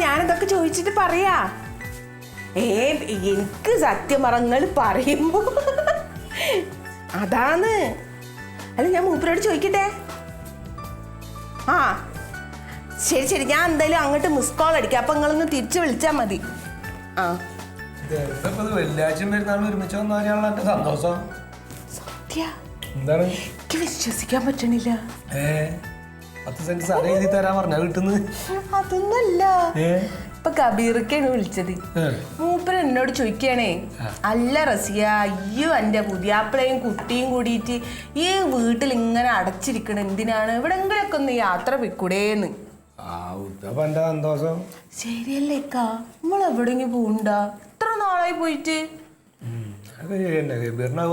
ഞാനിതൊക്കെ ചോദിച്ചിട്ട് പറയാ. എനിക്ക് സത്യം പറഞ്ഞാൽ പറയുമ്പോ അതാണ്. അല്ല ഞാൻ മൂപ്പരോട് ചോദിക്കട്ടെ. ആ ശരി ശരി, ഞാൻ എന്തായാലും അങ്ങോട്ട് മിസ് കോൾ അടിക്കാം. അപ്പൊ നിങ്ങളൊന്ന് തിരിച്ചു വിളിച്ചാ മതി. ആ വെള്ളിയാഴ്ച വരുന്നാൾ ഒരുമിച്ച് വന്നാലാണ് എന്റെ സന്തോഷം. സത്യ എന്താണ് എനിക്ക് വിശ്വസിക്കാൻ പറ്റണില്ല. 10 സെന്റ് സ്ഥലം എഴുതി തരാൻ പറഞ്ഞ വീട്ടിന്ന്. അതൊന്നല്ല, ഇപ്പൊ കബീർക്കാണ് വിളിച്ചത്. മൂപ്പര് എന്നോട് ചോദിക്കണേ, അല്ല റസിയ, അയ്യോ എന്റെ പുതിയാപ്പിളയും കുട്ടിയും കൂടിയിട്ട് ഈ വീട്ടിൽ ഇങ്ങനെ അടച്ചിരിക്കണ എന്തിനാണ്? എവിടെങ്കിലൊക്കെ ഒന്ന് യാത്ര പോയിക്കൂടേന്ന്. സന്തോഷം ശരിയല്ലേക്കാ, നമ്മളെവിടെങ്കിലും പോണ്ട? ഇത്ര നാളായി പോയിട്ട്.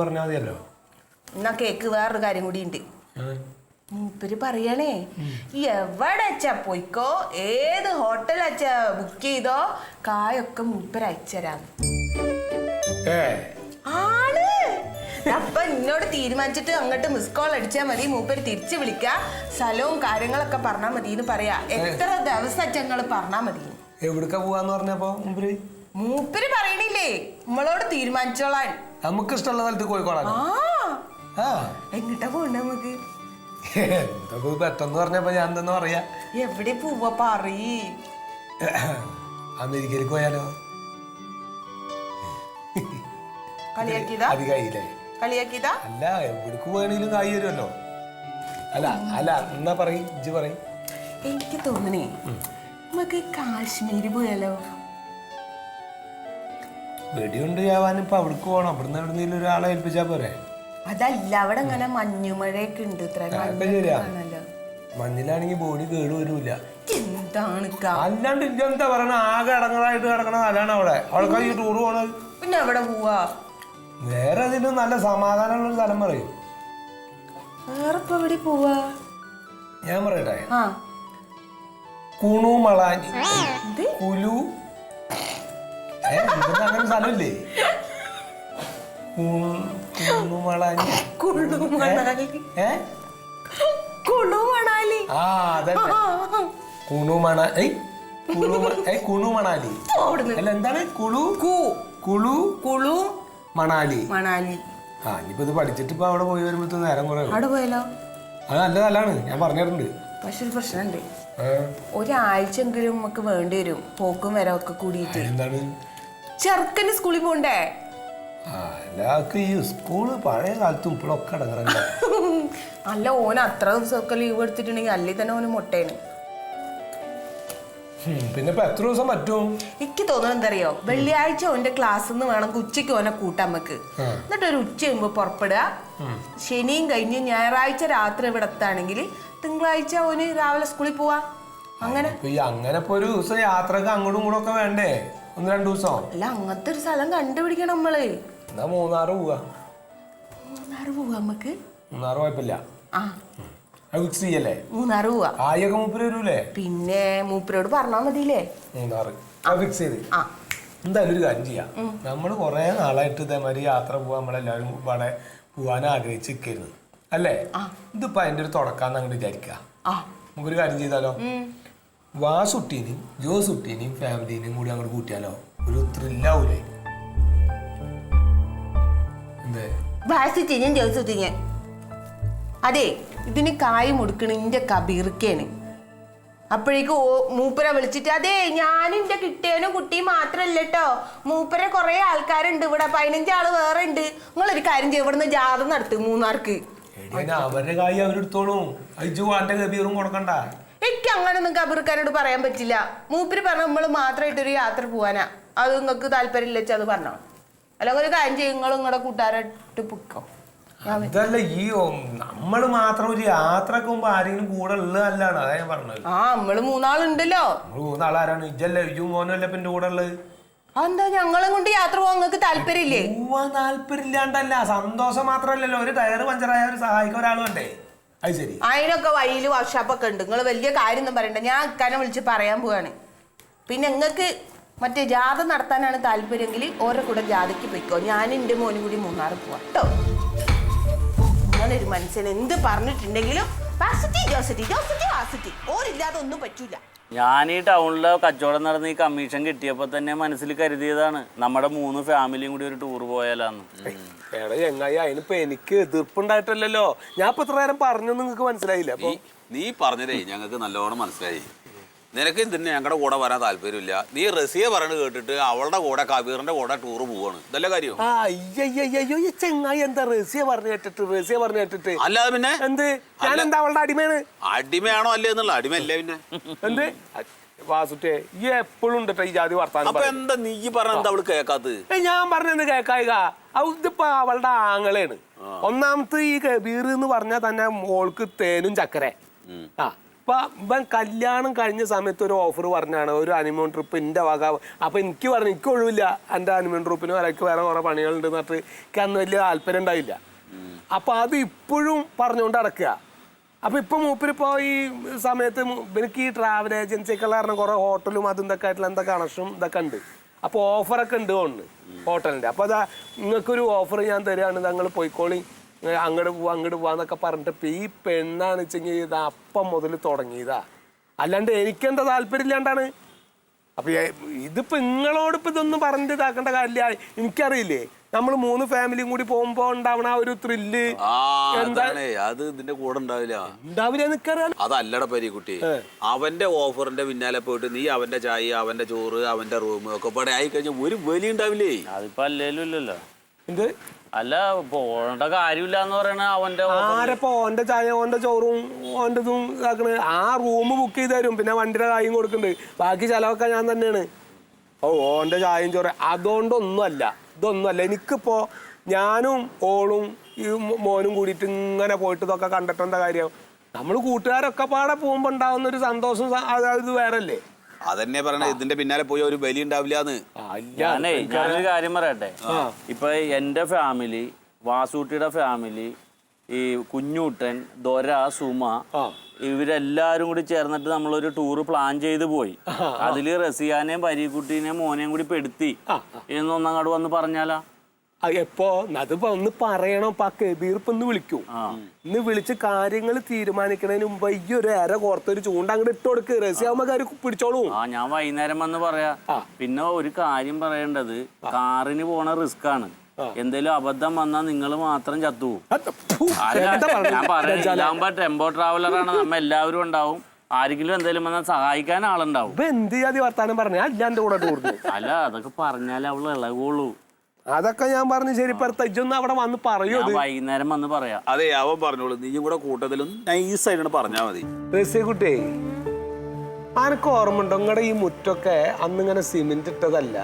പറഞ്ഞാ മതിയല്ലോ. എന്നാ കേക്ക് വേറൊരു കാര്യം കൂടി ഉണ്ട്. മൂപ്പര് പറയണേ, എവിടെ അച്ഛാ പോയിക്കോ, ഏത് ഹോട്ടൽ അച്ഛാ ബുക്ക് ചെയ്തോ, കായൊക്കെ മൂപ്പര് അയച്ചരാം. ആണ്. അപ്പൊ എന്നോട് തീരുമാനിച്ചിട്ട് അങ്ങോട്ട് മിസ് കോൾ അടിച്ചാൽ മതി, മൂപ്പര് തിരിച്ചു വിളിക്ക, സ്ഥലവും കാര്യങ്ങളൊക്കെ പറഞ്ഞാൽ മതി എന്ന് പറയാ. എത്ര ദിവസം അച്ഛങ്ങൾ പറഞ്ഞാ മതി. എവിടേക്കാ പോവാന്ന് പറഞ്ഞപ്പോ മൂപ്പര് പറയണില്ലേ നമ്മളോട് തീരുമാനിച്ചോളാൻ. നമുക്ക് ഇഷ്ടമുള്ള സ്ഥലത്ത് കോഴിക്കോടാ. എങ്ങിട്ടാ പോണ്ട നമുക്ക്? പെട്ടെന്ന് പറഞ്ഞപ്പോ ഞാൻ എന്താ പറയാ, എവിടെ പോവാ പറയ്. അമേരിക്കയിലേക്ക് പോയാലോ? കളിയാക്കിയതാ? അത് കഴിയില്ലേ? കളിയാക്കിയതാ? അല്ല, എവിടേക്ക് പോയാണെങ്കിലും കായ് വരുമല്ലോ. അല്ല അല്ല എന്നാ പറയും, ഇജ്ജ് പറയും. എനിക്ക് തോന്നണേ നമുക്ക് കാശ്മീര് പോയാലോ? വെടിയുണ്ട് ആവാൻ ഇപ്പൊ അവിടേക്ക് പോകണം. അവിടുന്ന് എവിടുന്നേലും ഒരാളെ ഏൽപ്പിച്ചാ പോരെ? അതല്ല, അവിടെ ഇങ്ങനെ മഞ്ഞുമഴയൊക്കെ ഉണ്ട്. മഞ്ഞിലാണെങ്കിൽ ബോഡി കേട് വരൂല. എന്താണ് അല്ലാണ്ട് ഇതെന്താ പറയണ, ആകെ അടങ്ങളായിട്ട് കിടക്കണ സ്ഥലമാണ് അവിടെ. അവിടെ ഈ ടൂർ പോണത്. പിന്നെ എവിടെ പോവാ? വേറെ അതിലും നല്ല സമാധാനമുള്ള സ്ഥലം പറയും. വേറെ ഇപ്പൊ എവിടെ പോവാ? ഞാൻ പറയട്ടെ, കുണു മളാനി കുലു അങ്ങനെ സ്ഥലമില്ലേ? അല്ല എന്താണ് മണാലി. ആ ഇനിയിപ്പോ ഇത് പഠിച്ചിട്ട് ഇപ്പൊ അവിടെ പോയി വരുമ്പോ നേരം കുറെ അവിടെ പോയാലോ? അത് നല്ല സ്ഥലമാണ്, ഞാൻ പറഞ്ഞിട്ടുണ്ട്. പക്ഷെ ഒരു പ്രശ്നമുണ്ട്, ഒരാഴ്ചെങ്കിലും നമുക്ക് വേണ്ടി വരും പോക്കും വരവൊക്കെ കൂടിയിട്ട്. എന്താണ്? ചെറുക്കന് സ്കൂളിൽ പോണ്ടേ? ഈ സ്കൂള് പഴയ കാലത്തും ഇപ്പോഴൊക്കെ അടങ്ങറണ്ട. അല്ല, ഓന് അത്ര ദിവസമൊക്കെ ലീവ് എടുത്തിട്ടുണ്ടെങ്കിൽ അല്ലേ തന്നെ ഓന് മുട്ടേന്. പിന്നെ ഇപ്പൊ എത്ര ദിവസം പറ്റും? എനിക്ക് തോന്നുന്നത് എന്തറിയോ, വെള്ളിയാഴ്ച ഓന്റെ ക്ലാസ്സിൽ നിന്ന് വേണം ഉച്ചയ്ക്ക് ഓനെ കൂട്ടാൻ നമുക്ക്. എന്നിട്ട് ഒരു ഉച്ച കഴിയുമ്പോ പുറപ്പെടുക, ശനിയും കഴിഞ്ഞ് ഞായറാഴ്ച രാത്രി ഇവിടെ എത്താണെങ്കിൽ തിങ്കളാഴ്ച ഓന് രാവിലെ സ്കൂളിൽ പോവാ. അങ്ങനെ അങ്ങനെ ഇപ്പൊ ഒരു ദിവസം യാത്രക്ക് അങ്ങോട്ടും ഇങ്ങോട്ടും ഒക്കെ വേണ്ടേ? 1-2 ദിവസം. അല്ല, അങ്ങനത്തെ ഒരു സ്ഥലം കണ്ടുപിടിക്കണം നമ്മള്. എന്നാ മൂന്നാറ് പോവാ. മൂന്നാറ് പോവാ നമുക്ക്. മൂന്നാറ് കുഴപ്പമില്ല. ഫിക്സ് ചെയ്യല്ലേ? മൂന്നാറ് പോവാ. ആയൊക്കെ മൂപ്പര് വരൂലേ? പിന്നെ മൂപ്പരോട് പറഞ്ഞാ മതിയില്ലേ? മൂന്നാറ് ഫിക്സ് ചെയ്ത്. എന്തായാലും ഒരു കാര്യം ചെയ്യാം, നമ്മള് കൊറേ നാളായിട്ട് ഇതേമാതിരി യാത്ര പോവാൻ നമ്മളെല്ലാവരും ഇവിടെ പോവാൻ ആഗ്രഹിച്ചിരിക്കരുത് അല്ലേ? ഇതിപ്പോ അതിന്റെ ഒരു തുടക്കാന്ന് അങ്ങോട്ട് വിചാരിക്ക. നമുക്കൊരു കാര്യം ചെയ്താലോ, വാസുട്ടീനെയും ജോസുട്ടീനെയും ഫാമിലിനെയും കൂടി അങ്ങോട്ട് കൂട്ടിയാലോ? ഒരു ത്രില്ലാവൂലേ? വാസുട്ടീനും ജോസുട്ടീനും അതെ, ഇതിന് കായ് മുടുക്കണ ഇന്റെ കബീർക്കാണ്. അപ്പോഴേക്ക് മൂപ്പരെ വിളിച്ചിട്ട്, അതെ ഞാനും എന്റെ കിട്ടിയനും കുട്ടിയും മാത്രല്ല കേട്ടോ, മൂപ്പരെ കുറെ ആൾക്കാരുണ്ട് ഇവിടെ, 15 ആള് വേറെ ഉണ്ട്. നിങ്ങളൊരു കാര്യം ചെയ്യും, ഇവിടുന്ന് ജാഥ നടത്തും മൂന്നാർക്ക്. അവരുടെ കായ് അവരെടുത്തോളും, കബീറും കൊടുക്കണ്ട. എനിക്ക് അങ്ങനൊന്നും കബീർക്കാരോട് പറയാൻ പറ്റില്ല. മൂപ്പര് പറഞ്ഞ നമ്മള് മാത്രമായിട്ടൊരു യാത്ര പോവാനാ, അത് നിങ്ങൾക്ക് താല്പര്യം ഇല്ല അത് പറഞ്ഞോ. അല്ലെങ്കിൽ ഒരു കാര്യം ചെയ്യും, നിങ്ങൾ നിങ്ങളുടെ കൂട്ടുകാരായിട്ട് പൊക്കോ. അതല്ല, ഈ നമ്മള് മാത്രം ഒരു യാത്രക്ക് മുമ്പ് ആരെങ്കിലും കൂടെ ഉള്ളതല്ലാണ്, അതാ ഞാൻ പറഞ്ഞത്. നമ്മള് 3 ആളുണ്ടല്ലോ. 3 ആളാരാണ്? ഇജ്ജല്ലേ, ഇജ്ജും മോനല്ലേ ഇപ്പൊ എന്റെ കൂടെ ഉള്ളത്. എന്താ ഞങ്ങളെ കൊണ്ട് യാത്ര പോവാൻ നിങ്ങൾക്ക് താല്പര്യമില്ലേ? പോവാൻ താല്പര്യമില്ലാണ്ടല്ല, സന്തോഷം മാത്രമല്ലല്ലോ, ഒരു ടയർ പഞ്ചറായ ഒരു സഹായിക്കാൻ ഒരാൾ വേണ്ടേ? അത് ശരി, അതിനൊക്കെ വഴിയില് വർക്ക്ഷോപ്പൊക്കെ ഉണ്ട്. നിങ്ങൾ വലിയ കാര്യം ഒന്നും പറയണ്ട, ഞാൻ ഇക്കാനെ വിളിച്ച് പറയാൻ പോവാണ്. പിന്നെ നിങ്ങൾക്ക് മറ്റേ ജാഥ നടത്താനാണ് താല്പര്യമെങ്കിൽ ഓരോ കൂടെ ജാഥയ്ക്ക് പോയിക്കോ. ഞാൻ എൻ്റെ മോനും കൂടി മൂന്നാറ് പോവാം കേട്ടോ. അങ്ങനൊരു മനുഷ്യൻ എന്ത് പറഞ്ഞിട്ടുണ്ടെങ്കിലും വാസുട്ടി ജോസുട്ടി ജോസുട്ടി വാസുട്ടി ഓരില്ലാതെ ഒന്നും പറ്റൂല. ഞാൻ ഈ ടൗണിലെ കച്ചവടം നടന്ന് ഈ കമ്മീഷൻ കിട്ടിയപ്പോ തന്നെ മനസ്സിൽ കരുതിയതാണ് നമ്മുടെ 3 ഫാമിലിയും കൂടി ഒരു ടൂർ പോയാലാന്ന്. എടാ ചങ്ങായി, അതിനിപ്പോ എനിക്ക് എതിർപ്പുണ്ടായിട്ടല്ലോ. ഞാൻ ഇപ്പൊ ഇത്ര നേരം പറഞ്ഞു, നിങ്ങൾക്ക് മനസ്സിലായില്ല. അപ്പൊ നീ പറഞ്ഞതേ ഞങ്ങൾക്ക് നല്ലോണം മനസ്സിലായി. നിനക്ക് ഇതിന് ഞങ്ങളുടെ കൂടെ വരാൻ താല്പര്യമില്ല. നീ റസിയെ പറയണത് കേട്ടിട്ട് അവളുടെ കൂടെ കബീറിന്റെ കൂടെ ടൂർ പോവാണ്. ഇതല്ലേ കാര്യം? അയ്യോ ഈ ചെങ്ങായി എന്താ റസിയ പറഞ്ഞു കേട്ടിട്ട് അല്ലാതെ പിന്നെ എന്ത്? ഞാൻ എന്താ അവളുടെ അടിമയാണ്? അടിമയാണോ അല്ലേ എന്നുള്ള അടിമയല്ലേ പിന്നെ എന്ത് വാസുട്ടേ ഈ എപ്പോഴും ഉണ്ട് ഈ ജാതി വർത്താനം. അപ്പൊ എന്താ നീ പറഞ്ഞ എന്താ അവള് കേക്കാത്തത്? ഞാൻ പറഞ്ഞത് കേക്കായിക. ഇതിപ്പോ അവളുടെ ആങ്ങളാണ്. ഒന്നാമത്തെ ഈ കബീർ എന്ന് പറഞ്ഞാൽ തന്നെ മോൾക്ക് തേനും ചക്കര. ഇപ്പൊ ഇവൻ കല്യാണം കഴിഞ്ഞ സമയത്ത് ഒരു ഓഫർ പറഞ്ഞാണ്, ഒരു ഹണിമൂൺ ട്രിപ്പ് എൻ്റെ വക. അപ്പൊ എനിക്ക് പറഞ്ഞു എനിക്ക് ഒഴിവില്ല, എൻ്റെ ഹണിമൂൺ ട്രിപ്പിന് വരക്ക് വേറെ കുറെ പണികളുണ്ട് എന്നിട്ട് എനിക്ക് അന്ന് വലിയ താല്പര്യം ഉണ്ടായില്ല. അപ്പൊ അത് ഇപ്പോഴും പറഞ്ഞുകൊണ്ട് നടക്കുക. അപ്പൊ ഇപ്പൊ മൂപ്പരിപ്പോ ഈ സമയത്ത് എനിക്ക് ഈ ട്രാവൽ ഏജൻസിയൊക്കെ കാരണം കുറെ ഹോട്ടലും അതും ഇതൊക്കെ ആയിട്ടുള്ള എന്താ കണക്ഷനും ഇതൊക്കെ ഉണ്ട്. അപ്പൊ ഓഫറൊക്കെ ഉണ്ട് കൊണ്ട് ഹോട്ടലിന്റെ. അപ്പൊ അതാ നിങ്ങൾക്കൊരു ഓഫർ ഞാൻ തരികയാണ്, ഞങ്ങൾ പോയിക്കോളി, അങ്ങോട്ട് പോവാന്നൊക്കെ പറഞ്ഞിട്ട് ഇപ്പൊ ഈ പെണ്ണാന്ന് വെച്ചെങ്കിൽ ഇത് അപ്പം മുതൽ തുടങ്ങിയതാ. അല്ലാണ്ട് എനിക്കെന്താ താല്പര്യം ഇല്ലാണ്ടാണ്. അപ്പൊ ഇതിപ്പോ നിങ്ങളോടിപ്പോ ഇതൊന്നും പറഞ്ഞിട്ട് ഇതാക്കേണ്ട കാര്യമില്ല. എനിക്കറിയില്ലേ, നമ്മൾ 3 ഫാമിലിയും കൂടി പോകുമ്പോ ഉണ്ടാവണ ഒരു ത്രില്ല് അത് ഇതിന്റെ കൂടെ ഉണ്ടാവില്ല. എനിക്കറിയാം. അതല്ലട പരീക്കുട്ടി, അവന്റെ ഓഫറിന്റെ പിന്നാലെ പോയിട്ട് നീ അവന്റെ ചായ, അവന്റെ ചോറ്, അവന്റെ റൂം ഒക്കെ പാടെ ആയി കഴിഞ്ഞാൽ ഒരു വലിയ ഉണ്ടാവില്ലേ? അതിപ്പോ അല്ലേലും ഇല്ലല്ലോ. എന്ത് അല്ല പോകേണ്ട കാര്യമില്ല എന്ന് പറയണ അവന്റെ ആരപ്പോ ഓന്റെ ചായ ഓന്റെ ചോറും ഓന്റെ ഇതും ഇതാക്കണ്. ആ റൂം ബുക്ക് ചെയ്ത് തരും, പിന്നെ വണ്ടിയുടെ കായും കൊടുക്കുന്നുണ്ട്, ബാക്കി ചെലവൊക്കെ ഞാൻ തന്നെയാണ്. ഓന്റെ ചായയും ചോറ് അതുകൊണ്ടൊന്നുമല്ല, ഇതൊന്നുമല്ല. എനിക്കിപ്പോ ഞാനും ഓളും ഈ മോനും കൂടിയിട്ട് ഇങ്ങനെ പോയിട്ട് ഇതൊക്കെ കണ്ടിട്ട് എന്താ കാര്യം? നമ്മൾ കൂട്ടുകാരൊക്കെ പാടെ പോകുമ്പോ ഉണ്ടാവുന്ന ഒരു സന്തോഷം ഇത് വേറെ അല്ലേ? അതന്നെ പറയണേ, ഇതിന്റെ പിന്നാലെ പോയി ഒരു ബലി ഉണ്ടാവില്ലാന്ന്. ഞാനൊരു കാര്യം പറയട്ടെ. ഇപ്പൊ എന്റെ ഫാമിലി, വാസൂട്ടിയുടെ ഫാമിലി, ഈ കുഞ്ഞൂട്ടൻ, ദൊര, സുമ, ഇവരെല്ലാരും കൂടി ചേർന്നിട്ട് നമ്മളൊരു ടൂർ പ്ലാൻ ചെയ്ത് പോയി. അതില് റസിയാനെയും പരീക്കുട്ടീനെയും മോനെയും കൂടി പെടുത്തി എന്നൊന്നങ്ങോട്ട് വന്ന് പറഞ്ഞാലാ? എപ്പോ അതിപ്പോ ഒന്ന് പറയണം. ഇപ്പൊ ആ കബീർപ്പ് ഒന്ന് വിളിക്കൂ, ഇന്ന് വിളിച്ച് കാര്യങ്ങൾ തീരുമാനിക്കുന്നതിന് മുമ്പ് ഈ ഒരു അര കോർത്തൊരു ചൂണ്ട അങ്ങോട്ട് ഇട്ട് കൊടുക്ക്. റസിയാവുമ്പോ കാര്യം പിടിച്ചോളൂ. ഞാൻ വൈകുന്നേരം വന്ന് പറയാ. പിന്നെ ഒരു കാര്യം പറയേണ്ടത്, കാറിന് പോണ റിസ്ക് ആണ്. എന്തേലും അബദ്ധം വന്നാൽ നിങ്ങൾ മാത്രം ചത്തുപോകും. ഞാൻ പറയാ, ടെമ്പോ ട്രാവലറാണ്, നമ്മ എല്ലാവരും ഉണ്ടാവും. ആരെങ്കിലും എന്തെങ്കിലും വന്നാൽ സഹായിക്കാൻ ആളുണ്ടാവും. എന്ത് ചെയ്യാതി വർത്താനം പറഞ്ഞ എന്റെ കൂടെ ടൂറിന്? അല്ല, അതൊക്കെ പറഞ്ഞാലേ അവള് ഇളകുള്ളൂ. അതൊക്കെ ഞാൻ പറഞ്ഞു. ശരി, ഇപ്പൊന്ന് അവിടെ വന്ന് പറയൂ. വൈകുന്നേരം വന്ന് പറയാം. അതെ, അവൻ പറഞ്ഞോളൂ. നീ കൂടെ കൂട്ടത്തിലും നൈസായിട്ട് പറഞ്ഞാ മതി. റസിക്കുട്ടി, ആനക്ക് ഓർമ്മ ഉണ്ടോ നിങ്ങളുടെ ഈ മുറ്റൊക്കെ അന്നിങ്ങനെ സിമെന്റ് ഇട്ടതല്ല,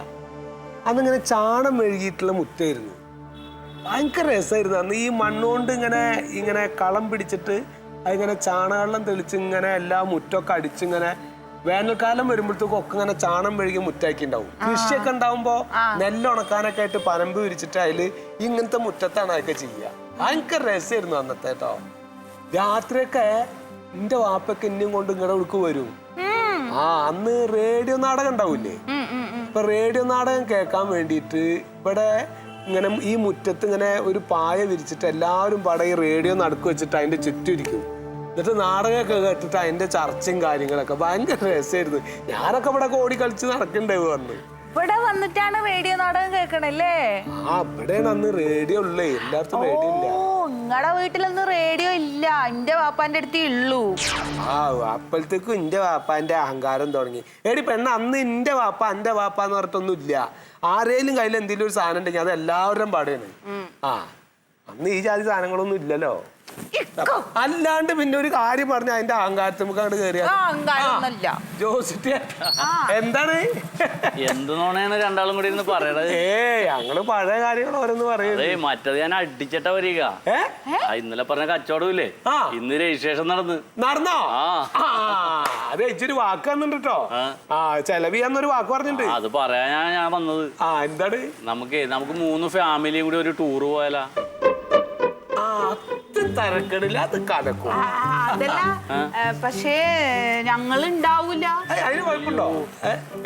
അന്നിങ്ങനെ ചാണം മെഴുകിയിട്ടുള്ള മുറ്റായിരുന്നു. ഭയങ്കര രസമായിരുന്നു അന്ന്. ഈ മണ്ണുകൊണ്ട് ഇങ്ങനെ കളം പിടിച്ചിട്ട് അതിങ്ങനെ ചാണകവെള്ളം തെളിച്ച് ഇങ്ങനെ എല്ലാ മുറ്റൊക്കെ അടിച്ചിങ്ങനെ വേനൽക്കാലം വരുമ്പോഴത്തേക്കും ഒക്കെ ഇങ്ങനെ ചാണം മെഴുകി മുറ്റാക്കി ഉണ്ടാവും. കൃഷിയൊക്കെ ഉണ്ടാവുമ്പോ നെല്ലുണക്കാനൊക്കെ ആയിട്ട് പനമ്പ് വിരിച്ചിട്ട് അതില് ഇങ്ങനത്തെ മുറ്റത്താണ് അതൊക്കെ ചെയ്യുക. ഭയങ്കര രസമായിരുന്നു അന്നത്തെ കേട്ടോ. രാത്രിയൊക്കെ എന്റെ വാപ്പൊക്കെ എന്നെയും കൊണ്ട് ഇങ്ങടെ ഉടുക്ക് വരും. അന്ന് റേഡിയോ നാടകം ഉണ്ടാവൂലേ? ഇപ്പൊ റേഡിയോ നാടകം കേൾക്കാൻ വേണ്ടിയിട്ട് ഇവിടെ ഇങ്ങനെ ഈ മുറ്റത്ത് ഇങ്ങനെ ഒരു പായ വിരിച്ചിട്ട് എല്ലാവരും പാടെ ഈ റേഡിയോ നടുക്ക് വെച്ചിട്ട് അതിന്റെ ചുറ്റും എന്നിട്ട് നാടകമൊക്കെ കേട്ടിട്ട് അതിന്റെ ചർച്ചയും കാര്യങ്ങളൊക്കെ ഭയങ്കര രസമായിരുന്നു. ഞാനൊക്കെ ഇവിടെ ഓടി കളിച്ച് നടക്കണ്ടേ പറഞ്ഞു. ഇവിടെ വന്നിട്ടാണ് റേഡിയോ നാടകം കേൾക്കണല്ലേ? ഇവിടെയാണ് അന്ന് റേഡിയോ ഉള്ളേ, എല്ലായിടത്തും റേഡിയോ ഇല്ല. നിങ്ങളുടെ വീട്ടിലൊന്നും റേഡിയോ ഇല്ല, എന്റെ വാപ്പാന്റെ അടുത്തേ ഉള്ളൂ. അപ്പോഴത്തേക്കും എന്റെ വാപ്പാന്റെ അഹങ്കാരം തുടങ്ങി. എടി പെണ്ണ, അന്ന് എന്റെ വാപ്പ എന്ന് പറഞ്ഞിട്ടൊന്നും ഇല്ല. ആരേലും കയ്യിൽ എന്തെങ്കിലും ഒരു സാധനം ഉണ്ടെങ്കിൽ അത് എല്ലാവരുടെയും പാടെയാണ്. അന്ന് ഈ ജാതി സാധനങ്ങളൊന്നും ഇല്ലല്ലോ. അല്ലാണ്ട് പിന്നെ ഒരു കാര്യം പറഞ്ഞ അതിന്റെ അഹങ്കാരത്തിൽ നമുക്ക് കയറിയാ എന്താണ് എന്താണ് രണ്ടാളും കൂടി ഇരുന്ന് പറയണത്? ഞങ്ങള് പഴയ കാര്യങ്ങൾ ഓരോന്ന് പറയുന്നത്. മറ്റത് ഞാൻ അടിച്ചിട്ടാ വരിക. ഇന്നലെ പറഞ്ഞ കച്ചവടം ഇല്ലേ, ഇന്ന് രജിസ്ട്രേഷൻ നടന്നോ? അത് ഇച്ചിരി വാക്ക് വന്നിട്ട് കേട്ടോ. ചെലവ് ചെയ്യാന്നൊരു വാക്ക് പറഞ്ഞിട്ടുണ്ട്. അത് പറയാനാ ഞാൻ വന്നത്. എന്താണ്? നമുക്ക് 3 ഫാമിലിയും കൂടി ഒരു ടൂർ പോയാലാ? തരക്കടില്ല, അത് കലക്കും. അതല്ല, പക്ഷേ ഞങ്ങള് ഉണ്ടാവൂല. അതിന് കുഴപ്പമുണ്ടോ?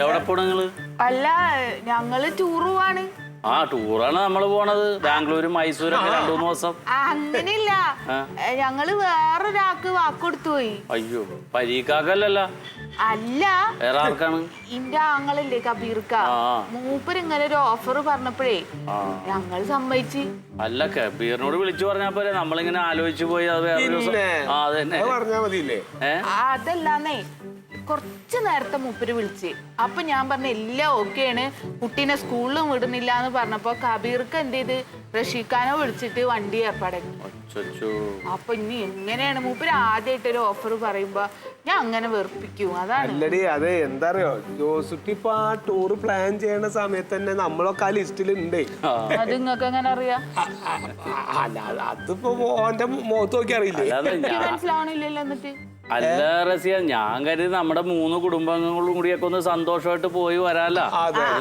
എവിടെ പോണ നിങ്ങള്? അല്ല, ഞങ്ങള് ടൂർ പോവാണ്. ടൂറാണ് നമ്മള് പോണത്. ബാംഗ്ലൂര്, മൈസൂരൊക്കെ 2-3 ദിവസം. അങ്ങനെയില്ല, ഞങ്ങള് വേറൊരാൾക്ക് വാക്ക് കൊടുത്തു പോയി. അയ്യോ, പരീക്കാക്കല്ലല്ലോ. അല്ല വേറെ ആർക്കാണ്? ഇന്റെ ആങ്ങളില്ലേ കബീർക്ക, മൂപ്പര് ഇങ്ങനെ ഒരു ഓഫർ പറഞ്ഞപ്പോഴേ ഞങ്ങൾ സമ്മതിച്ച്. അല്ല കബീറിനോട് വിളിച്ചു പറഞ്ഞാ പോലെ, നമ്മളിങ്ങനെ ആലോചിച്ചു പോയി. അത് വേറെ അതന്നെ പറഞ്ഞാ മതിയില്ലേ? അതല്ലാന്നേ കുറച്ച് നേരത്തെ മൂപ്പര് വിളിച്ച്. അപ്പൊ ഞാൻ പറഞ്ഞ എല്ലാം ഓക്കെയാണ്, കുട്ടീനെ സ്കൂളിലും വിടുന്നില്ല എന്ന് പറഞ്ഞപ്പോ കബീർക്ക് എന്ത് ചെയ്ത് റഷീഖാനോ വിളിച്ചിട്ട് വണ്ടി ഏർപ്പാടാക്കി. അപ്പൊ ഇനി എങ്ങനെയാണ് മൂപ്പര് ആദ്യമായിട്ട് ഒരു ഓഫർ പറയുമ്പോ ഞാൻ അങ്ങനെ വെറുപ്പിക്കും. അതാണ്. അല്ലടി അതെ എന്താ അറിയോ, ജോസുട്ടി ഇപ്പൊ ആ ടൂർ പ്ലാൻ ചെയ്യണ സമയത്ത് തന്നെ നമ്മളൊക്കെ ആ ലിസ്റ്റിലുണ്ട്. അത് നിങ്ങൾക്ക് എങ്ങനെ അറിയാം? അല്ല അതിപ്പോ ഓന്റെ മുഖത്ത് നോക്കി അറിയില്ലേ? മനസ്സിലാവണില്ലല്ലോ. എന്നിട്ട് അല്ല റസിയ, ഞാൻ കരുതി നമ്മുടെ 3 കുടുംബാംഗങ്ങളും കൂടിയൊക്കെ ഒന്ന് സന്തോഷമായിട്ട് പോയി വരാല്ല.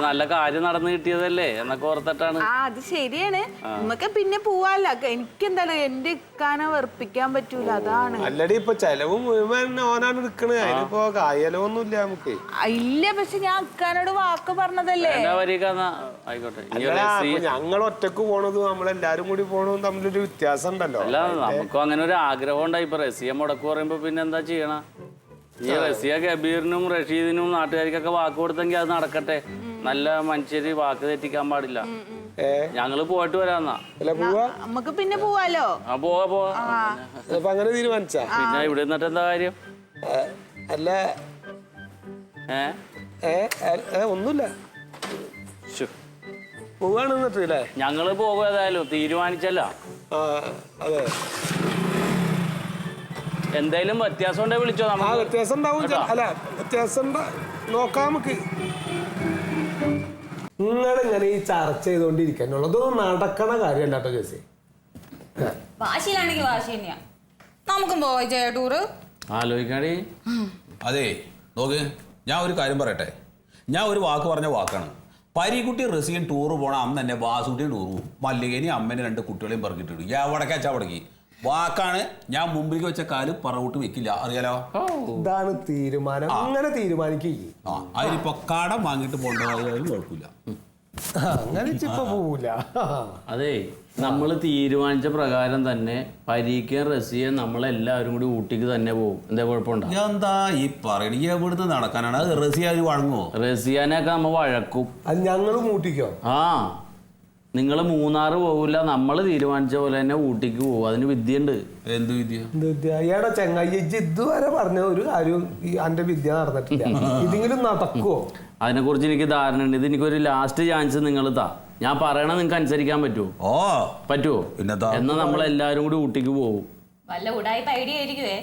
നല്ല കാര്യം നടന്നു കിട്ടിയതല്ലേ എന്നൊക്കെ ഓർത്തിട്ടാണ്. അത് ശരിയാണ്, നമുക്ക് പിന്നെ പോവാല്ല. എനിക്കെന്താ എന്റെ ഇക്കാനെ വെറുപ്പിക്കാൻ പറ്റൂല. അതാണ്. അല്ലടി ഇപ്പൊ ചെലവ് മുഴുവൻ ഓനാണ് എടുക്കണത്. അതിനിപ്പോ കായലൊന്നും ഇല്ല നമുക്ക്. ഇല്ല, പക്ഷെ ഞാൻ ഇക്കാനോട് വാക്ക് പറഞ്ഞതല്ലേ. ആയിക്കോട്ടെ. ഞങ്ങൾ ഒറ്റക്ക് പോണതും നമ്മളെല്ലാരും കൂടി പോണതും തമ്മിലൊരു വ്യത്യാസം ഉണ്ടല്ലോ. അല്ല നമുക്കും അങ്ങനെ ഒരു ആഗ്രഹം ഉണ്ടായി. ഇപ്പൊ റസിയ മുടക്ക് പറയുമ്പോ പിന്നെ എന്താ ചെയ്യണ? ഈ റസിയ കബീറിനും റഷീദിനും നാട്ടുകാർക്കൊക്കെ വാക്ക് കൊടുത്തെങ്കിൽ അത് നടക്കട്ടെ. നല്ല മനുഷ്യര് വാക്ക് തെറ്റിക്കാൻ പാടില്ല. ഞങ്ങള് പോയിട്ട് വരാന്നാ. നമുക്ക് പിന്നെ പോവാലോ. പോവാ. അങ്ങനെ തീരുമാനിച്ചാ പിന്നെ ഇവിടെ നിന്നിട്ട് എന്താ കാര്യം? അല്ല ഒന്നുമില്ല, പോവാണ്. ഞങ്ങള് പോകും ഏതായാലും തീരുമാനിച്ചല്ല. അതെ, എന്തായാലും വ്യത്യാസം ഉണ്ടെ വിളിച്ചോ. ആ വ്യത്യാസം ഉണ്ടാവും. അല്ല വ്യത്യാസം നോക്കാം നമുക്ക്. നിങ്ങളിങ്ങനെ ഈ ചർച്ച ചെയ്തോണ്ടിരിക്കാനുള്ളതൊന്നും നടക്കണ കാര്യമല്ല കേട്ടോ ജോസി. വാശിയിലാണെങ്കിൽ വാശി തന്നെയാ. നമുക്കും പോവാ ടൂറ്. ആലോചിക്കാടി. അതെ നോക്ക്, ഞാൻ ഒരു കാര്യം പറയട്ടെ. ഞാൻ ഒരു വാക്ക് പറഞ്ഞ വാക്കാണ്. പരീക്കുട്ടി റസിയൻ ടൂറ് പോണ അന്ന് തന്നെ വാസുട്ടിയും ടൂറ് പോകും. മല്ലികേനെയും അമ്മേനെ 2 കുട്ടികളെയും പറക്കിട്ടിടും. എവിടേക്കാച്ചാ വാക്കാണ്. ഞാൻ മുമ്പിലേക്ക് വെച്ച കാല് പറവൂട്ട് വെക്കില്ല, അറിയാലോ. ഇതാണ് തീരുമാനം. അങ്ങനെ തീരുമാനിക്കേ. അതിനിപ്പോ കടം വാങ്ങിട്ട് പോകേണ്ടതായാലും കുഴപ്പമില്ല. അങ്ങനെ ഇപ്പൊ പോവില്ല. അതെ, നമ്മൾ തീരുമാനിച്ച പ്രകാരം തന്നെ പരീക്കയും റസിയും നമ്മളെല്ലാവരും കൂടി ഊട്ടിക്ക് തന്നെ പോകും. എന്താ കുഴപ്പമുണ്ടോ? എന്താ ഈ പറയണ? എവിടുന്ന് നടക്കാനാണ്? അത് റസിയ വഴങ്ങോ? റസിയാനൊക്കെ നമ്മ വഴക്കും. അത് ഞങ്ങളും ഊട്ടിക്കോ? നിങ്ങൾ മൂന്നാറ് പോകില്ല, നമ്മൾ തീരുമാനിച്ച പോലെ തന്നെ ഊട്ടിക്ക് പോകും. അതിന് വിദ്യയുണ്ട്. എന്ത് വിദ്യ? ഈയുടെ ചെങ്ങായി ഇതുവരെ പറഞ്ഞ ഒരു കാര്യം എന്റെ വിദ്യ നടന്നിട്ടില്ല. ഇതെങ്കിലും നടക്കുവോ? അതിനെ കുറിച്ച് എനിക്ക് ധാരണ ഉണ്ട്. ഇത് എനിക്കൊരു ലാസ്റ്റ് ചാൻസ് നിങ്ങൾ താ. ഞാൻ പറയണ നിങ്ങൾക്ക് അനുസരിക്കാൻ പറ്റുമോ? പറ്റുമോ? എന്നാ നമ്മളെല്ലാരും കൂടി ഊട്ടിക്ക് പോകും. വല്ല ഉടായ്പ ഐഡിയ ആയിരിക്കുവേ.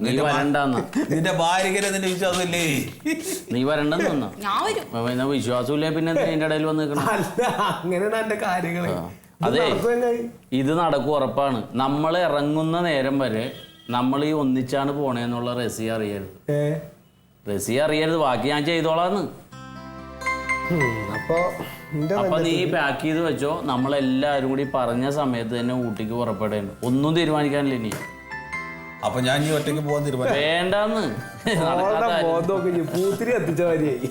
നീ വരണ്ടെന്നാ. നിന്റെ ഭാര്യക്ക് നിന്റെ വിശ്വാസമില്ലേ? നീ വരണ്ടെന്ന് വിശ്വാസമില്ല പിന്നെ അതിന്റെ ഇടയിൽ വന്ന് നിൽക്കണം. അങ്ങനെയാണ് എന്റെ കാര്യങ്ങള്. അതെ, ഇത് നടക്കും ഉറപ്പാണ്. നമ്മൾ ഇറങ്ങുന്ന നേരം വരെ നമ്മൾ ഈ ഒന്നിച്ചാണ് പോണേന്നുള്ള റസിയ അറിയരുത്. റസിയ അറിയരുത്. ബാക്കി ഞാൻ ചെയ്തോളാന്ന്. അപ്പൊ നീ പാക്ക് ചെയ്ത് വെച്ചോ. നമ്മളെല്ലാരും കൂടി പറഞ്ഞ സമയത്ത് തന്നെ ഊട്ടിക്ക് പുറപ്പെടേണ്ട. ഒന്നും തീരുമാനിക്കാനില്ല ഇനി. അപ്പൊ ഞാൻ ഈ ഒറ്റയ്ക്ക് പോകാൻ തീരുമാനം വേണ്ടെന്ന്. പൂത്തിരി എത്തിച്ച മാതിരിയായി.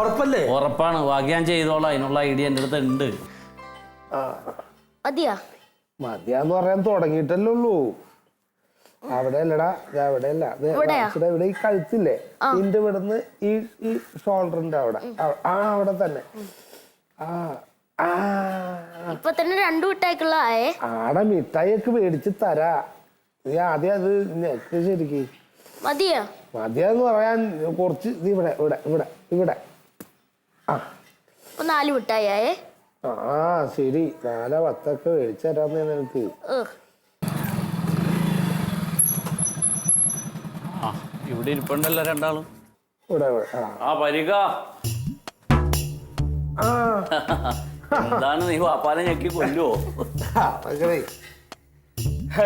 ഉറപ്പല്ലേ? ഉറപ്പാണ്. ബാക്കി ഞാൻ ചെയ്തോളാം. അതിനുള്ള ഐഡിയ എന്റെ അടുത്ത് ഉണ്ട്. മതിയാന്ന് പറയാൻ തുടങ്ങിയിട്ടല്ലേ ഉള്ളൂ. അവിടെ അല്ലടാ, അവിടെയല്ല, ഇവിടെ ഈ കഴുത്തില്ലേ, ഇതിന്റെ ഇവിടുന്ന് ഈ ഷോൾഡറിന്റെ അവിടെ, അവിടെ തന്നെ. ഇപ്പൊ തന്നെ 2 മിഠായിക്കുള്ള ആടെ മിഠായിയൊക്കെ മേടിച്ച് തരാ. നീ ആദ്യം അത് നെക്ക് ശരിക്ക് മതിയാന്ന് പറയാൻ കുറച്ച്. ഇവിടെ ഇവിടെ ഇവിടെ ഇവിടെ 4 മിഠായി. ശരി, 4 10 മേടിച്ചു തരാന്ന് നിനക്ക്. ഇവിടെ ഇരിപ്പുണ്ടല്ലോ രണ്ടാളും. പരിക എന്താണ് നീ വാപ്പാനെ ഞെക്കി കൊല്ലുവോ?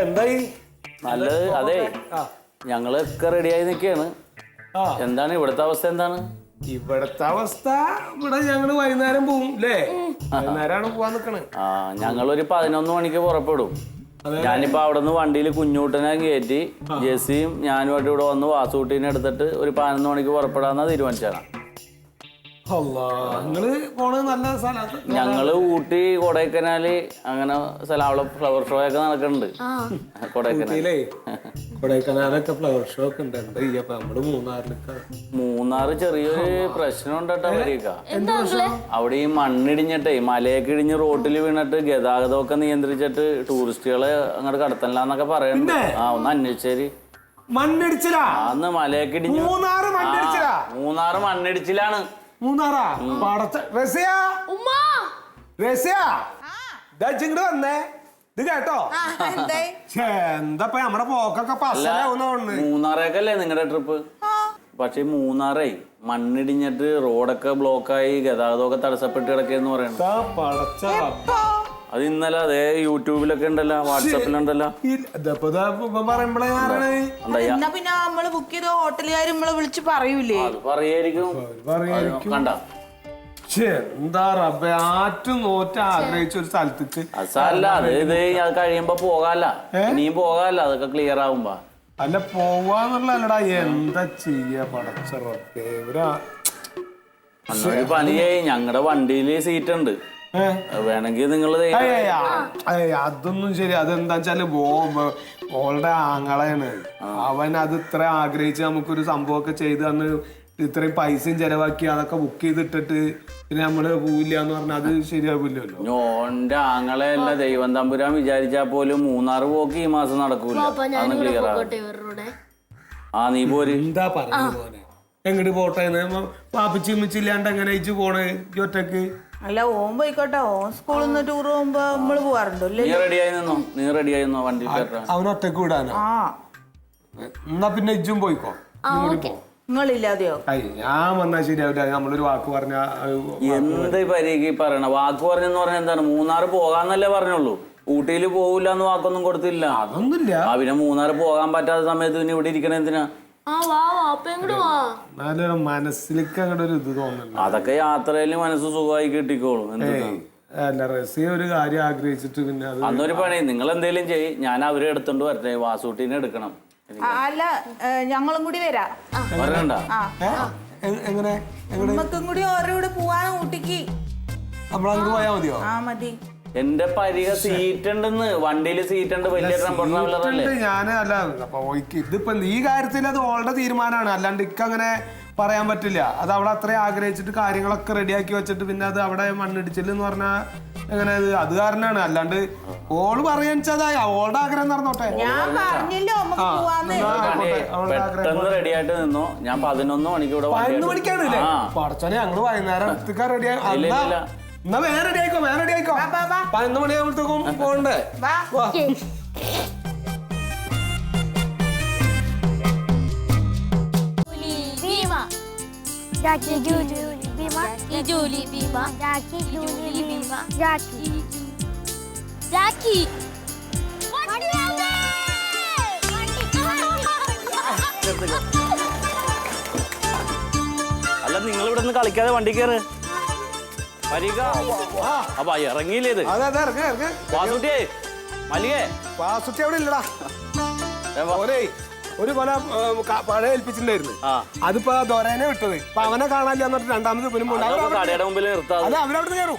എന്തായി? നല്ലത്. അതെ, ഞങ്ങളൊക്കെ റെഡിയായി നിൽക്കുകയാണ്. എന്താണ് ഇവിടുത്തെ അവസ്ഥ? എന്താണ് ഇവിടത്തെ അവസ്ഥ? ഇവിടെ ഞങ്ങള് വൈകുന്നേരം പോവും അല്ലേ? വൈകുന്നേരമാണ് പോവാൻ നിക്കണേ. ഞങ്ങളൊരു 11 മണിക്ക് പുറപ്പെടും. ഞാനിപ്പോ അവിടെ നിന്ന് വണ്ടിയിൽ കുഞ്ഞൂട്ടനെ കയറ്റി ജെസ്സിയും ഞാനുമായിട്ട് ഇവിടെ വന്ന് വാസുകുട്ടീനെ എടുത്തിട്ട് ഒരു 11 മണിക്ക് പുറപ്പെടാന്നാ തീരുമാനിച്ചാണ്. നിങ്ങള് പോണത് നല്ല സ്ഥലം. ഞങ്ങള് ഊട്ടി കൊടൈക്കനാല് അങ്ങനെ സ്ഥലം അവിടെ ഫ്ലവർ ഷോ ഒക്കെ നടക്കുന്നുണ്ട്. കൊടൈക്കനാല് കൊടൈക്കനാലൊക്കെ ഫ്ലവർ ഷോ ഒക്കെ ഉണ്ട്. എന്താ ചെയ്യപ്പ നമ്മള് മൂന്നാറ് ചെറിയൊരു പ്രശ്നം ഉണ്ട് കേട്ടോ വരിക. അവിടെ ഈ മണ്ണിടിഞ്ഞിട്ടേ മലയൊക്കെ ഇടിഞ്ഞ് റോട്ടിൽ വീണിട്ട് ഗതാഗതമൊക്കെ നിയന്ത്രിച്ചിട്ട് ടൂറിസ്റ്റുകളെ അങ്ങോട്ട് കടത്തണില്ലാന്നൊക്കെ പറയുന്നുണ്ട്. ആ ഒന്ന് അന്വേഷിച്ചേര്. മണ്ണിടിച്ചിലാ? അന്ന് മലയൊക്കെ ഇടിഞ്ഞു. മൂന്നാറ് മണ്ണിടിച്ചിലാണ്. മൂന്നാറാ? ഇങ്ങോട്ട് വന്നേ. ഇത് കേട്ടോ എന്താ നമ്മടെ പോക്കൊക്കെ മൂന്നാറേക്കല്ലേ നിങ്ങളുടെ ട്രിപ്പ്? പക്ഷെ മൂന്നാറേ മണ്ണിടിഞ്ഞിട്ട് റോഡൊക്കെ ബ്ലോക്കായി ഗതാഗതമൊക്കെ തടസ്സപ്പെട്ട് കിടക്കെന്ന് പറയണം. അത് ഇന്നലെ അതേ യൂട്യൂബിലൊക്കെ ഉണ്ടല്ലോ, വാട്സാപ്പിലുണ്ടല്ലോ. പിന്നെ നമ്മള് ബുക്ക് ചെയ്ത ഹോട്ടലുകാർ നമ്മളെ വിളിച്ച് പറയൂലേ? അത് പറയായിരിക്കും. കണ്ട എന്താ റബ്ബേ, ആറ്റും നോറ്റ ആഗ്രഹിച്ച ഒരു സ്ഥലത്തേക്ക് അല്ല അത് ഇത് അത് കഴിയുമ്പോ പോകാല്ല, ഇനിയും പോകാല്ല, അതൊക്കെ ക്ലിയർ ആവുമ്പോ. അല്ല പോവാന്നുള്ളല്ലടാ, എന്താ ചെയ്യാ പടച്ച റബ്ബേ. ഒരു പണിയായി, ഞങ്ങളുടെ വണ്ടിയില് സീറ്റ് ഉണ്ട്, വേണമെങ്കിൽ നിങ്ങള്. അതൊന്നും ശരി. അതെന്താ വെച്ചാല് ഓളുടെ ആങ്ങളാണ് അവൻ. അത് ഇത്ര ആഗ്രഹിച്ച് നമുക്കൊരു സംഭവമൊക്കെ ചെയ്ത് തന്ന് ഇത്രയും പൈസയും ചെലവാക്കി അതൊക്കെ ബുക്ക് ചെയ്തിട്ടിട്ട് പിന്നെ നമ്മള് പോവില്ല എന്ന് പറഞ്ഞാൽ അത് ശരിയാവില്ലല്ലോ. ഓന്റെ ആങ്ങളെ അല്ല ദൈവം തമ്പുരാൻ വിചാരിച്ചാ പോലും മൂന്നാറ് പോക്ക് ഈ മാസം നടക്കൂല. ക്ലിയർ ആ നീ പോര്. എന്താ പറയുന്നത് എങ്ങോട്ട് പോട്ടെ? പാപ്പിച്ചിമ്മിച്ചില്ലാണ്ട് എങ്ങനെ അയച്ചു പോണേ ഒറ്റക്ക്? അല്ല ഓൻ പോയിക്കോട്ടെ, ഓൻ സ്കൂളിൽ നിന്ന് ടൂർ പോകുമ്പോ നമ്മള് പോവാറുണ്ടോ? നീ റെഡിയായി നിന്നോ വണ്ടി? അവൻ ഒറ്റക്ക് വിടാനോ? എന്നാ പിന്നെ ഇജ്ജും പോയിക്കോ. നിങ്ങളില്ലാതെയോ? ഞാൻ വന്നാ ശരിയാവില്ല. നമ്മളൊരു വാക്ക് പറഞ്ഞ എന്ത് പരീക്ഷ പറയണ? വാക്ക് പറഞ്ഞെന്ന് പറഞ്ഞ എന്താണ്? മൂന്നാറ് പോകാന്നല്ലേ പറഞ്ഞുള്ളൂ, ഊട്ടിയിൽ പോവില്ല എന്ന് വാക്കൊന്നും കൊടുത്തില്ല. അതൊന്നുമില്ല. പിന്നെ മൂന്നാറ് പോകാൻ പറ്റാത്ത സമയത്ത് പിന്നെ ഇവിടെ ഇരിക്കണ എന്തിനാ? മനസ്സിലേക്ക് അങ്ങോട്ട് ഒരു ഇത് തോന്നുന്നു. അതൊക്കെ യാത്രയിൽ മനസ്സ് സുഖമായി കിട്ടിക്കോളും. അല്ല റസിയ ഒരു കാര്യം ആഗ്രഹിച്ചിട്ട് പിന്നെ അന്നൊരു പണി, നിങ്ങൾ എന്തേലും ചെയ്യ്, ഞാൻ അവരെ എടുത്തോണ്ട് വരട്ടെ. വാസൂട്ടിനെ എടുക്കണം. അല്ല ഞങ്ങളും കൂടി വരാം. പറയണ്ട. എങ്ങനെ നമുക്കും കൂടി ഓരോ കൂടെ പോവാണ് ഊട്ടിക്ക്. നമ്മളങ്ങോട്ട് പോയാ മതിയോ? ആ മതി. എന്റെ പരിക സീറ്റ് ഉണ്ടെന്ന്, വണ്ടിയില് സീറ്റ് ഉണ്ട്, വലിയ ട്രാൻസ്പോർട്ടറല്ലേ. ഞാൻ അല്ല ഇതിപ്പോ ഈ കാര്യത്തിൽ അത് ഓളുടെ തീരുമാനമാണ്, അല്ലാണ്ട് ഇക്ക് അങ്ങനെ പറയാൻ പറ്റില്ല. അത് അവിടെ അത്രയും ആഗ്രഹിച്ചിട്ട് കാര്യങ്ങളൊക്കെ റെഡിയാക്കി വെച്ചിട്ട് പിന്നെ അത് അവിടെ മണ്ണിടിച്ചില്ലെന്ന് പറഞ്ഞാൽ എങ്ങനെ? അത് കാരണമാണ്, അല്ലാണ്ട് ഓള് പറയാൻ വെച്ചാൽ ഓളുടെ ആഗ്രഹം നടന്നോട്ടെ. പെട്ടെന്ന് റെഡി ആയിട്ട് നിന്നോ. ഞാൻ 11 മണിക്ക് ഇവിടെ 11 മണിക്കാണ് പടച്ചോനെ ഞങ്ങള് വൈകുന്നേരം റെഡിയാ. എന്നാ വേറെ റെഡി ആയിക്കോ, വേറെ റെഡി ആയിക്കോ. 11 മണിയാകുമ്പോഴത്തേക്കും പോകണ്ടേ? Jackie, Julie, Bima. Julie, Bima. Jackie, Julie, Bima. Jackie. Jackie. അല്ല നിങ്ങൾ ഇവിടെ നിന്ന് കളിക്കാതെ വണ്ടി കയറ്. അപ്പൊ ഇറങ്ങിയില്ലേ ഇത്? വാസുട്ടിയേ, മല്ലികേ, വാസുട്ടി അവിടെ ഇല്ലടാ. ഒരു കൊല പഴയ ഏൽപ്പിച്ചിട്ടുണ്ടായിരുന്നു. അതിപ്പോ ദൊരേനെ വിട്ടത്. അപ്പൊ അവനെ കാണാനില്ല എന്നിട്ട് രണ്ടാമത് കടയുടെ മുമ്പിൽ നിർത്താം. അല്ല അവരവിടെ കയറും.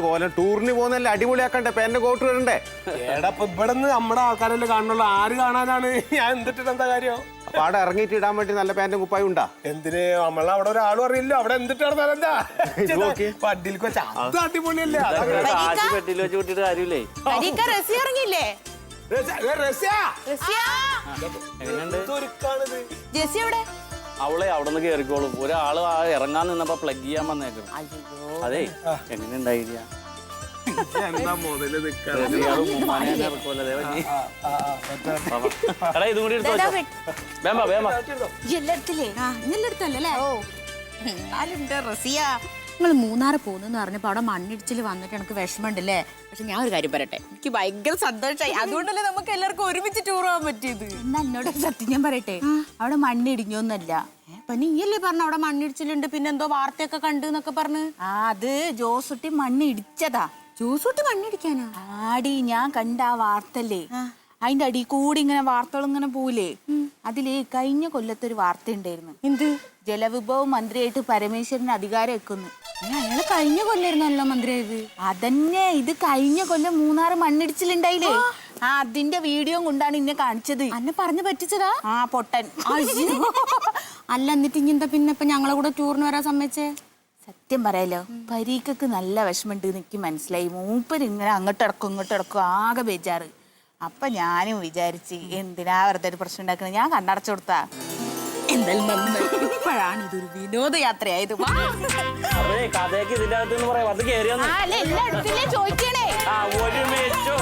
കോലം ടൂറിന് പോകുന്നല്ലേ, അടിപൊളിയാക്കണ്ടേ? പേന്റെ കോട്ട് വരണ്ടേ? ഏടപ്പൊ ഇവിടെ നിന്ന് നമ്മുടെ ആൾക്കാരല്ലേ കാണുള്ളൂ. ആര് കാണാനാണ്? ഞാൻ എന്തിട്ട് എന്താ കാര്യം? അപ്പൊ അവിടെ ഇറങ്ങിയിട്ട് ഇടാൻ വേണ്ടി നല്ല പാന്റും കുപ്പായും ഉണ്ടാ? എന്തിന്? നമ്മളവിടെ ഒരാളും അറിയില്ല. അവിടെ എന്തിട്ട് നടന്നാലെന്താ വണ്ടിയിലേക്ക് വെച്ചാ അത് അടിപൊളിയല്ലേ? പെട്ടിയിൽ വെച്ച് വിട്ടിട്ട് കാര്യമില്ലേ? അവളെ അവിടെ നിന്ന് കേറിക്കോളും. ഒരാള് ഇറങ്ങാൻ നിന്നപ്പോ പ്ലഗ് ചെയ്യാൻ വന്നേക്കും. അതെ എങ്ങനെയുണ്ടായില്ല? ഇതും കൂടി എടുത്തോ. വേമ്പ വേമ്പ. നിങ്ങൾ മൂന്നാറ് പോകുന്നെന്ന് പറഞ്ഞപ്പോൾ അവിടെ മണ്ണിടിച്ചിൽ വന്നിട്ട് എനിക്ക് വിഷമമുണ്ടല്ലേ? പക്ഷെ ഞാൻ ഒരു കാര്യം പറയട്ടെ, എനിക്ക് ഭയങ്കര സന്തോഷമായി. അതുകൊണ്ടല്ലേ നമുക്ക് എല്ലാവർക്കും ഒരുമിച്ച് ടൂർ പോകാൻ പറ്റിയത്. എന്നാ എന്നോട് സത്യം ഞാൻ പറയട്ടെ, അവിടെ മണ്ണിടിഞ്ഞൊന്നല്ല. അപ്പൊ നീയല്ലേ പറഞ്ഞ അവിടെ മണ്ണിടിച്ചിലുണ്ട്, പിന്നെ എന്തോ വാർത്തയൊക്കെ കണ്ടു എന്നൊക്കെ പറഞ്ഞ്. അത് ജോസുട്ടി മണ്ണിടിച്ചതാ. ജോസുട്ടി മണ്ണിടിക്കാനാ? ആടി, ഞാൻ കണ്ട ആ വാർത്തല്ലേ, അതിന്റെ അടിയിൽ കൂടി ഇങ്ങനെ വാർത്തകൾ ഇങ്ങനെ പോവില്ലേ അതില് കഴിഞ്ഞ കൊല്ലത്തൊരു വാർത്ത ഉണ്ടായിരുന്നു. എന്ത്? ജലവിഭവ മന്ത്രിയായിട്ട് പരമേശ്വരന് അധികാരം വെക്കുന്നു. അയാള് കഴിഞ്ഞ കൊല്ലായിരുന്നല്ലോ മന്ത്രിയായത്. അതന്നെ, ഇത് കഴിഞ്ഞ കൊല്ലം മൂന്നാറ് മണ്ണിടിച്ചിലുണ്ടായില്ലേ, അതിന്റെ വീഡിയോ കൊണ്ടാണ് ഇന്നെ കാണിച്ചത്. അന്നെ പറഞ്ഞു പറ്റിച്ചതാ? ആ പൊട്ടൻ. അല്ല എന്നിട്ട് ഇങ്ങനത്തെ പിന്നെ ഇപ്പൊ ഞങ്ങളെ കൂടെ ടൂറിന് വരാൻ സമ്മതിച്ചേ? സത്യം പറയാലോ, പരീക്കക്ക് നല്ല വിഷമമുണ്ട് എനിക്ക് മനസ്സിലായി. മൂപ്പര് ഇങ്ങനെ അങ്ങോട്ടിടക്കും ഇങ്ങോട്ടിടക്കും ആകെ ബേജാറ്. അപ്പൊ ഞാനും വിചാരിച്ച് എന്തിനാ വെറുതെ ഒരു പ്രശ്നം ഉണ്ടാക്കുന്നത്, ഞാൻ കണ്ണടച്ചു കൊടുത്താ. എന്തായാലും നന്നായി. ഇപ്പോഴാണ് ഇതൊരു വിനോദയാത്രയായത്. അതെ കഥയൊക്കെ ഇതിന്റെ അകത്ത് പറയാം, അത് കയറിയൊന്നും എല്ലായിടത്തില്ലേ ചോദിക്കണേ. ഒരുമിച്ചോ